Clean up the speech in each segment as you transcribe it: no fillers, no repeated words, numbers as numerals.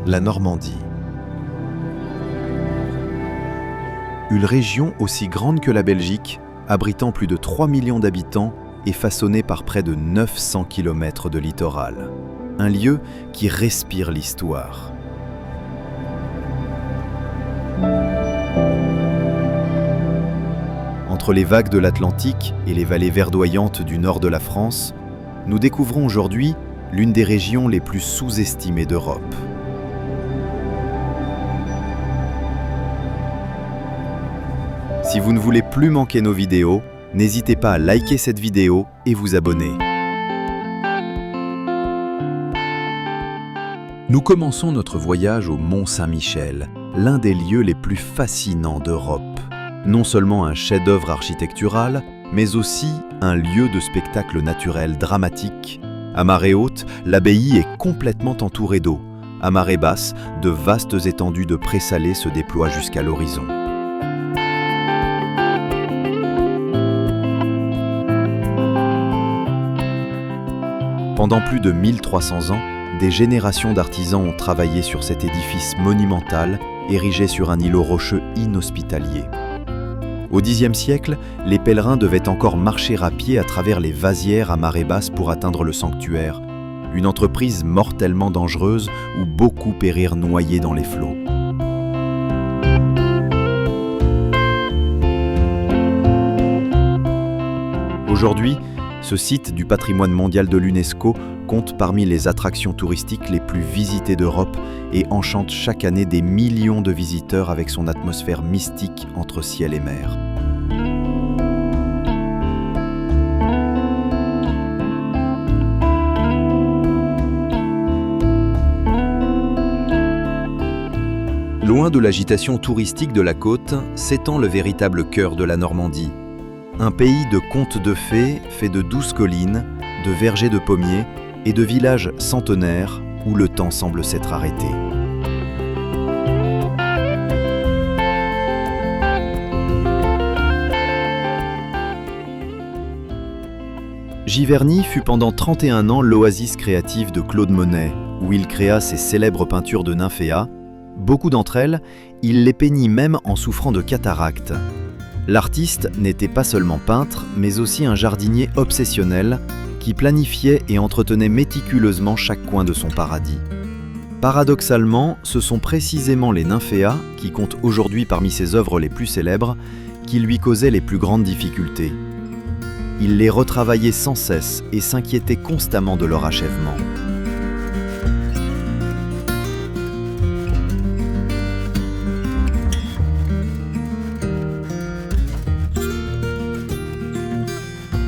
la Normandie. Une région aussi grande que la Belgique, abritant plus de 3 millions d'habitants et façonnée par près de 900 km de littoral. Un lieu qui respire l'histoire. Entre les vagues de l'Atlantique et les vallées verdoyantes du nord de la France, nous découvrons aujourd'hui l'une des régions les plus sous-estimées d'Europe. Si vous ne voulez plus manquer nos vidéos, n'hésitez pas à liker cette vidéo et vous abonner. Nous commençons notre voyage au Mont Saint-Michel, l'un des lieux les plus fascinants d'Europe. Non seulement un chef-d'œuvre architectural, mais aussi un lieu de spectacle naturel dramatique. À marée haute, l'abbaye est complètement entourée d'eau. À marée basse, de vastes étendues de présalés se déploient jusqu'à l'horizon. Pendant plus de 1300 ans, des générations d'artisans ont travaillé sur cet édifice monumental, érigé sur un îlot rocheux inhospitalier. Au Xe siècle, les pèlerins devaient encore marcher à pied à travers les vasières à marée basse pour atteindre le sanctuaire, une entreprise mortellement dangereuse où beaucoup périrent noyés dans les flots. Aujourd'hui, ce site du patrimoine mondial de l'UNESCO compte parmi les attractions touristiques les plus visitées d'Europe et enchante chaque année des millions de visiteurs avec son atmosphère mystique entre ciel et mer. Loin de l'agitation touristique de la côte, s'étend le véritable cœur de la Normandie. Un pays de contes de fées fait de douces collines, de vergers de pommiers et de villages centenaires où le temps semble s'être arrêté. Giverny fut pendant 31 ans l'oasis créative de Claude Monet, où il créa ses célèbres peintures de nymphéas. Beaucoup d'entre elles, il les peignit même en souffrant de cataracte. L'artiste n'était pas seulement peintre, mais aussi un jardinier obsessionnel qui planifiait et entretenait méticuleusement chaque coin de son paradis. Paradoxalement, ce sont précisément les nymphéas, qui comptent aujourd'hui parmi ses œuvres les plus célèbres, qui lui causaient les plus grandes difficultés. Il les retravaillait sans cesse et s'inquiétait constamment de leur achèvement.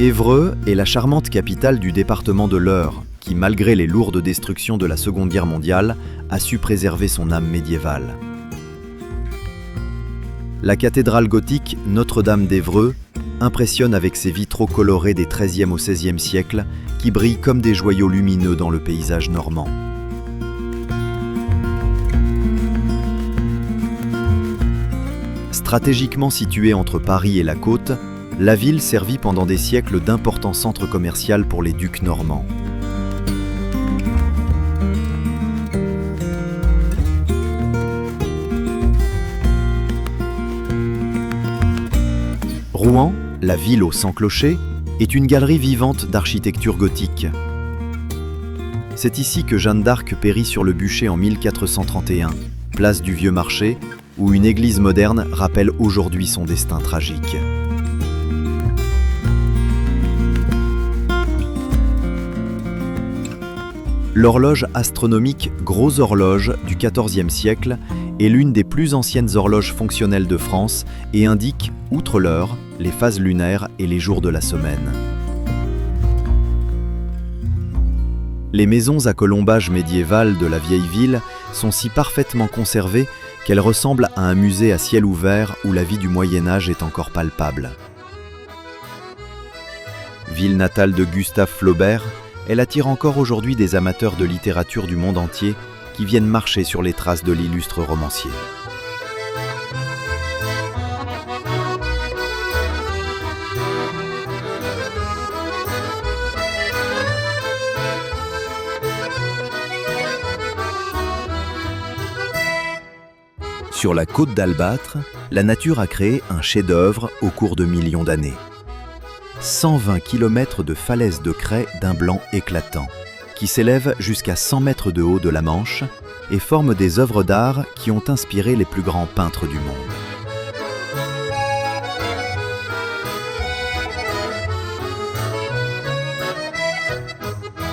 Évreux est la charmante capitale du département de l'Eure, qui, malgré les lourdes destructions de la Seconde Guerre mondiale, a su préserver son âme médiévale. La cathédrale gothique Notre-Dame d'Évreux impressionne avec ses vitraux colorés des XIIIe au XVIe siècle, qui brillent comme des joyaux lumineux dans le paysage normand. Stratégiquement située entre Paris et la côte, la ville servit pendant des siècles d'importants centres commerciaux pour les ducs normands. Rouen, la ville aux 100 clochers, est une galerie vivante d'architecture gothique. C'est ici que Jeanne d'Arc périt sur le bûcher en 1431, place du Vieux Marché, où une église moderne rappelle aujourd'hui son destin tragique. L'horloge astronomique Gros Horloge du XIVe siècle est l'une des plus anciennes horloges fonctionnelles de France et indique, outre l'heure, les phases lunaires et les jours de la semaine. Les maisons à colombage médiéval de la vieille ville sont si parfaitement conservées qu'elles ressemblent à un musée à ciel ouvert où la vie du Moyen-Âge est encore palpable. Ville natale de Gustave Flaubert, elle attire encore aujourd'hui des amateurs de littérature du monde entier qui viennent marcher sur les traces de l'illustre romancier. Sur la côte d'Albâtre, la nature a créé un chef-d'œuvre au cours de millions d'années. 120 km de falaises de craie d'un blanc éclatant, qui s'élèvent jusqu'à 100 mètres de haut de la Manche et forment des œuvres d'art qui ont inspiré les plus grands peintres du monde.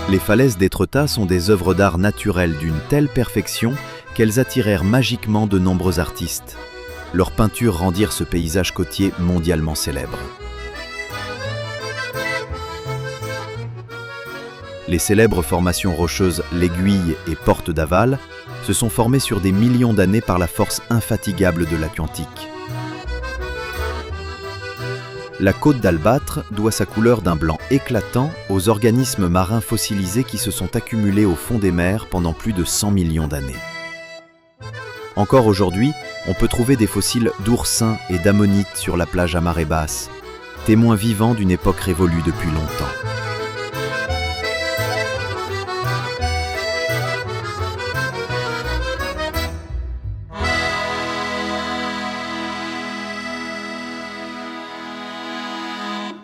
Les falaises d'Étretat sont des œuvres d'art naturelles d'une telle perfection qu'elles attirèrent magiquement de nombreux artistes. Leurs peintures rendirent ce paysage côtier mondialement célèbre. Les célèbres formations rocheuses l'Aiguille et Porte d'Aval se sont formées sur des millions d'années par la force infatigable de l'Atlantique. La côte d'Albâtre doit sa couleur d'un blanc éclatant aux organismes marins fossilisés qui se sont accumulés au fond des mers pendant plus de 100 millions d'années. Encore aujourd'hui, on peut trouver des fossiles d'oursins et d'ammonites sur la plage à marée basse, témoins vivants d'une époque révolue depuis longtemps.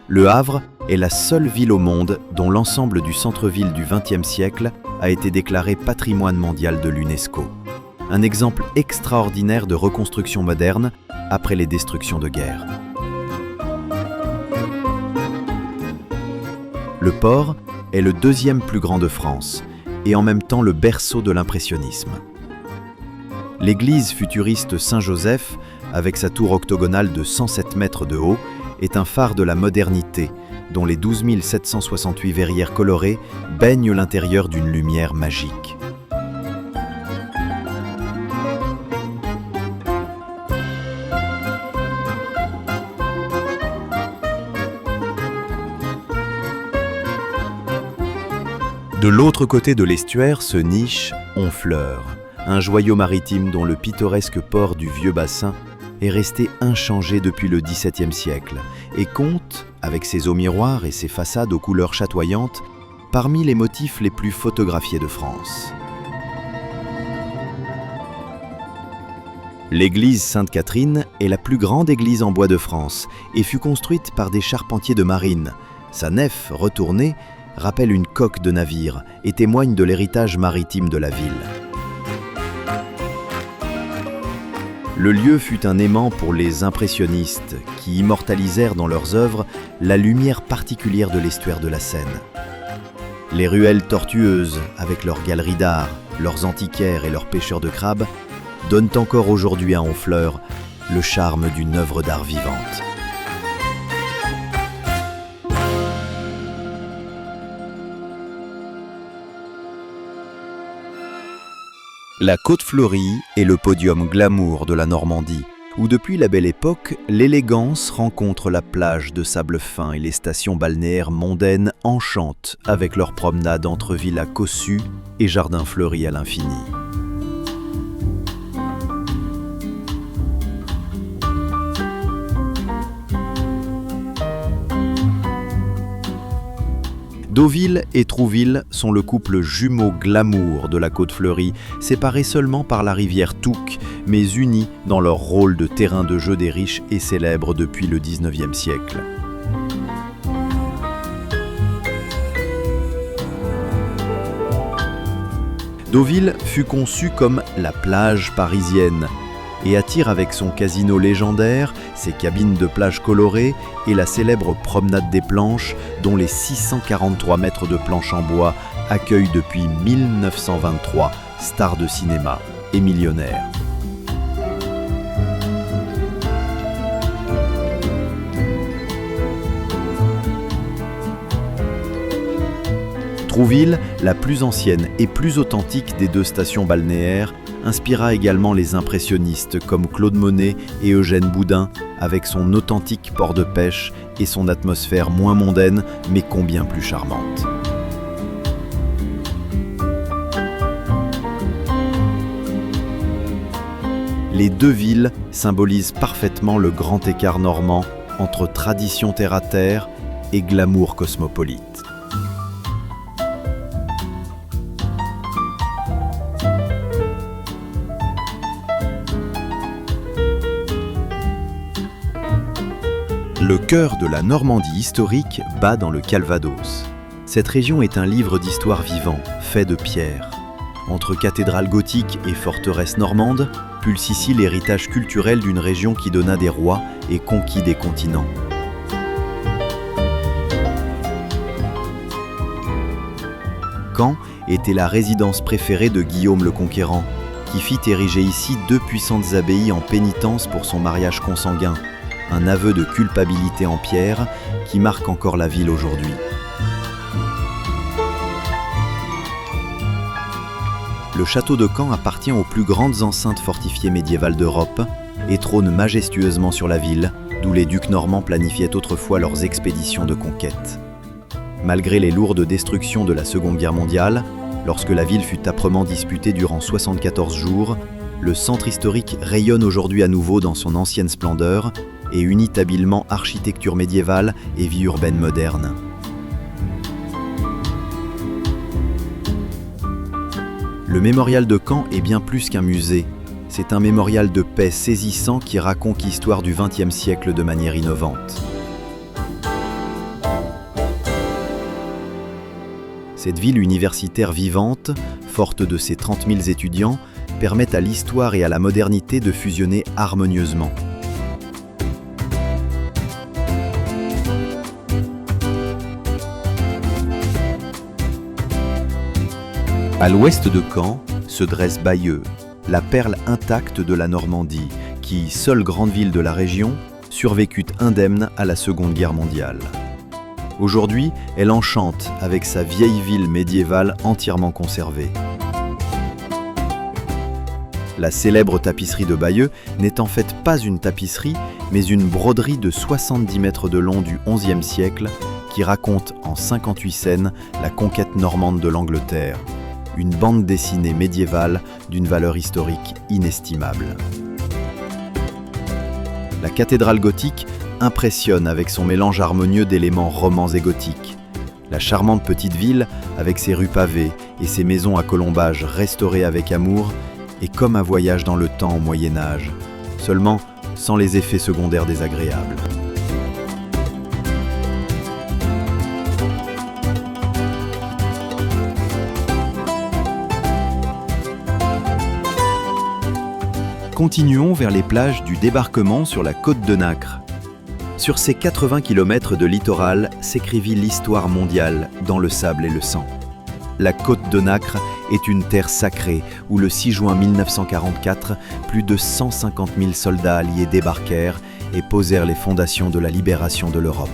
Le Havre est la seule ville au monde dont l'ensemble du centre-ville du XXe siècle a été déclaré patrimoine mondial de l'UNESCO. Un exemple extraordinaire de reconstruction moderne après les destructions de guerre. Le port est le deuxième plus grand de France et en même temps le berceau de l'impressionnisme. L'église futuriste Saint-Joseph, avec sa tour octogonale de 107 mètres de haut, est un phare de la modernité, dont les 12 768 verrières colorées baignent l'intérieur d'une lumière magique. De l'autre côté de l'estuaire se niche Honfleur, un joyau maritime dont le pittoresque port du Vieux Bassin est resté inchangé depuis le XVIIe siècle et compte, avec ses eaux miroirs et ses façades aux couleurs chatoyantes, parmi les motifs les plus photographiés de France. L'église Sainte-Catherine est la plus grande église en bois de France et fut construite par des charpentiers de marine. Sa nef, retournée, rappelle une coque de navire et témoigne de l'héritage maritime de la ville. Le lieu fut un aimant pour les impressionnistes qui immortalisèrent dans leurs œuvres la lumière particulière de l'estuaire de la Seine. Les ruelles tortueuses, avec leurs galeries d'art, leurs antiquaires et leurs pêcheurs de crabes, donnent encore aujourd'hui à Honfleur le charme d'une œuvre d'art vivante. La Côte Fleurie est le podium glamour de la Normandie, où depuis la Belle Époque, l'élégance rencontre la plage de sable fin et les stations balnéaires mondaines enchantent avec leurs promenades entre villas cossues et jardins fleuris à l'infini. Deauville et Trouville sont le couple jumeau glamour de la Côte Fleurie, séparés seulement par la rivière Touques, mais unis dans leur rôle de terrain de jeu des riches et célèbres depuis le XIXe siècle. Deauville fut conçue comme la plage parisienne et attire avec son casino légendaire, ses cabines de plage colorées et la célèbre promenade des planches dont les 643 mètres de planches en bois accueillent depuis 1923 stars de cinéma et millionnaires. Trouville, la plus ancienne et plus authentique des deux stations balnéaires, inspira également les impressionnistes comme Claude Monet et Eugène Boudin, avec son authentique port de pêche et son atmosphère moins mondaine, mais combien plus charmante. Les deux villes symbolisent parfaitement le grand écart normand entre tradition terre-à-terre et glamour cosmopolite. Le cœur de la Normandie historique bat dans le Calvados. Cette région est un livre d'histoire vivant, fait de pierre. Entre cathédrales gothiques et forteresses normandes, pulse ici l'héritage culturel d'une région qui donna des rois et conquit des continents. Caen était la résidence préférée de Guillaume le Conquérant, qui fit ériger ici 2 puissantes abbayes en pénitence pour son mariage consanguin, un aveu de culpabilité en pierre qui marque encore la ville aujourd'hui. Le château de Caen appartient aux plus grandes enceintes fortifiées médiévales d'Europe et trône majestueusement sur la ville, d'où les ducs normands planifiaient autrefois leurs expéditions de conquête. Malgré les lourdes destructions de la Seconde Guerre mondiale, lorsque la ville fut âprement disputée durant 74 jours, le centre historique rayonne aujourd'hui à nouveau dans son ancienne splendeur et unit habilement architecture médiévale et vie urbaine moderne. Le mémorial de Caen est bien plus qu'un musée. C'est un mémorial de paix saisissant qui raconte l'histoire du XXe siècle de manière innovante. Cette ville universitaire vivante, forte de ses 30 000 étudiants, permet à l'histoire et à la modernité de fusionner harmonieusement. À l'ouest de Caen se dresse Bayeux, la perle intacte de la Normandie, qui, seule grande ville de la région, survécut indemne à la Seconde Guerre mondiale. Aujourd'hui, elle enchante avec sa vieille ville médiévale entièrement conservée. La célèbre tapisserie de Bayeux n'est en fait pas une tapisserie, mais une broderie de 70 mètres de long du XIe siècle qui raconte en 58 scènes la conquête normande de l'Angleterre. Une bande dessinée médiévale d'une valeur historique inestimable. La cathédrale gothique impressionne avec son mélange harmonieux d'éléments romans et gothiques. La charmante petite ville, avec ses rues pavées et ses maisons à colombages restaurées avec amour, est comme un voyage dans le temps au Moyen-Âge, seulement sans les effets secondaires désagréables. Continuons vers les plages du débarquement sur la côte de Nacre. Sur ces 80 km de littoral s'écrivit l'histoire mondiale dans le sable et le sang. La côte de Nacre est une terre sacrée où le 6 juin 1944, plus de 150 000 soldats alliés débarquèrent et posèrent les fondations de la libération de l'Europe.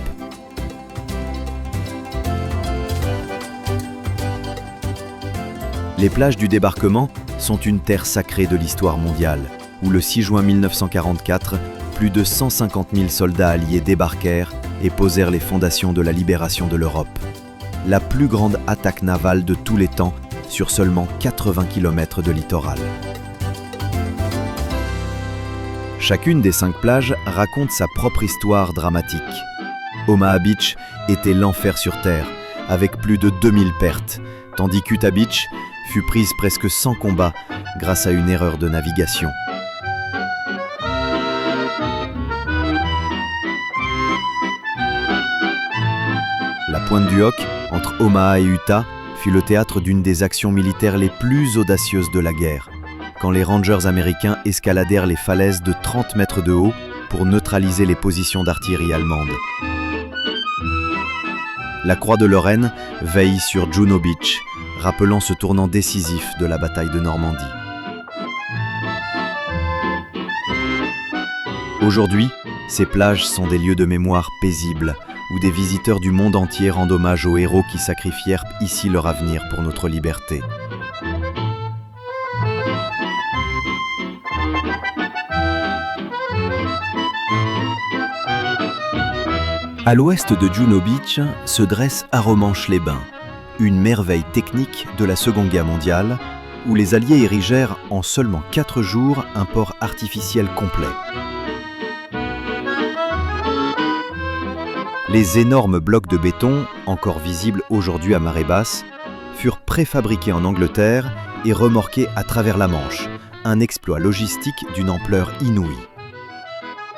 Les plages du débarquement sont une terre sacrée de l'histoire mondiale, où le 6 juin 1944, plus de 150 000 soldats alliés débarquèrent et posèrent les fondations de la libération de l'Europe. La plus grande attaque navale de tous les temps sur seulement 80 km de littoral. Chacune des 5 plages raconte sa propre histoire dramatique. Omaha Beach était l'enfer sur terre, avec plus de 2000 pertes, tandis qu'Utah Beach fut prise presque sans combat grâce à une erreur de navigation. La pointe du Hoc, entre Omaha et Utah, fut le théâtre d'une des actions militaires les plus audacieuses de la guerre, quand les Rangers américains escaladèrent les falaises de 30 mètres de haut pour neutraliser les positions d'artillerie allemandes. La croix de Lorraine veille sur Juno Beach, rappelant ce tournant décisif de la bataille de Normandie. Aujourd'hui, ces plages sont des lieux de mémoire paisibles, où des visiteurs du monde entier rendent hommage aux héros qui sacrifièrent ici leur avenir pour notre liberté. À l'ouest de Juno Beach se dresse Arromanches-les-Bains, une merveille technique de la Seconde Guerre mondiale, où les Alliés érigèrent en seulement 4 jours un port artificiel complet. Les énormes blocs de béton, encore visibles aujourd'hui à marée basse, furent préfabriqués en Angleterre et remorqués à travers la Manche, un exploit logistique d'une ampleur inouïe.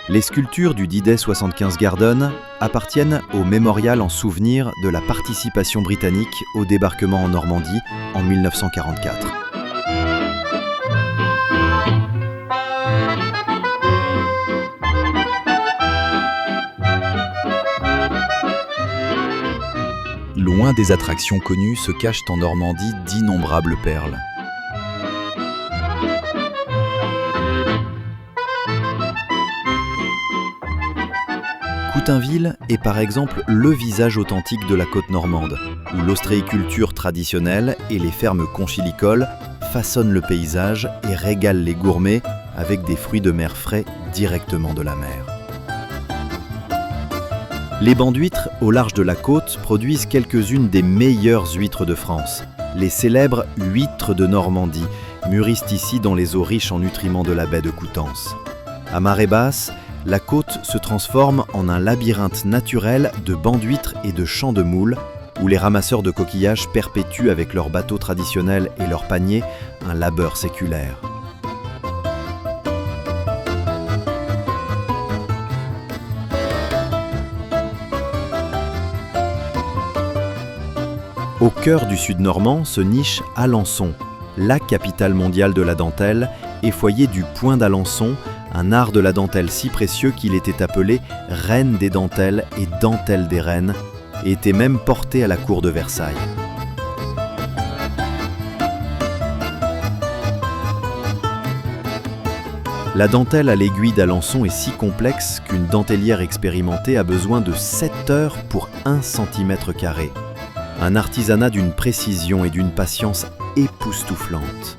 Les sculptures du Diday 75 Garden appartiennent au mémorial en souvenir de la participation britannique au débarquement en Normandie en 1944. Loin des attractions connues se cachent en Normandie d'innombrables perles. Coutainville est par exemple le visage authentique de la côte normande, où l'ostréiculture traditionnelle et les fermes conchilicoles façonnent le paysage et régalent les gourmets avec des fruits de mer frais directement de la mer. Les bancs d'huîtres au large de la côte produisent quelques-unes des meilleures huîtres de France. Les célèbres huîtres de Normandie mûrissent ici dans les eaux riches en nutriments de la baie de Coutances. À marée basse, la côte se transforme en un labyrinthe naturel de bancs d'huîtres et de champs de moules, où les ramasseurs de coquillages perpétuent avec leurs bateaux traditionnels et leurs paniers un labeur séculaire. Au cœur du sud normand se niche Alençon, la capitale mondiale de la dentelle et foyer du point d'Alençon, un art de la dentelle si précieux qu'il était appelé reine des dentelles et dentelle des reines, et était même porté à la cour de Versailles. La dentelle à l'aiguille d'Alençon est si complexe qu'une dentelière expérimentée a besoin de 7 heures pour 1 cm². Un artisanat d'une précision et d'une patience époustouflante.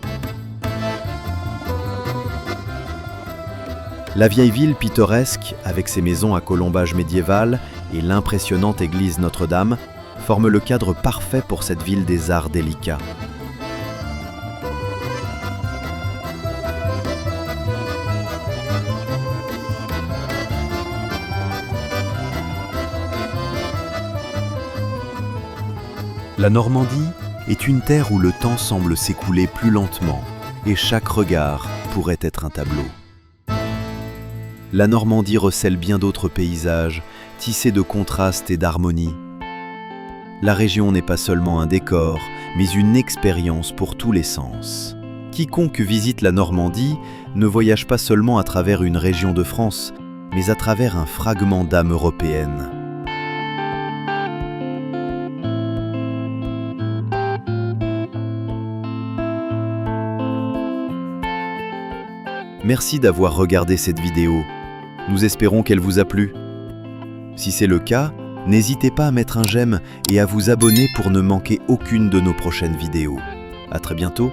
La vieille ville pittoresque, avec ses maisons à colombage médiéval et l'impressionnante église Notre-Dame, forme le cadre parfait pour cette ville des arts délicats. La Normandie est une terre où le temps semble s'écouler plus lentement et chaque regard pourrait être un tableau. La Normandie recèle bien d'autres paysages, tissés de contrastes et d'harmonie. La région n'est pas seulement un décor, mais une expérience pour tous les sens. Quiconque visite la Normandie ne voyage pas seulement à travers une région de France, mais à travers un fragment d'âme européenne. Merci d'avoir regardé cette vidéo. Nous espérons qu'elle vous a plu. Si c'est le cas, n'hésitez pas à mettre un j'aime et à vous abonner pour ne manquer aucune de nos prochaines vidéos. À très bientôt.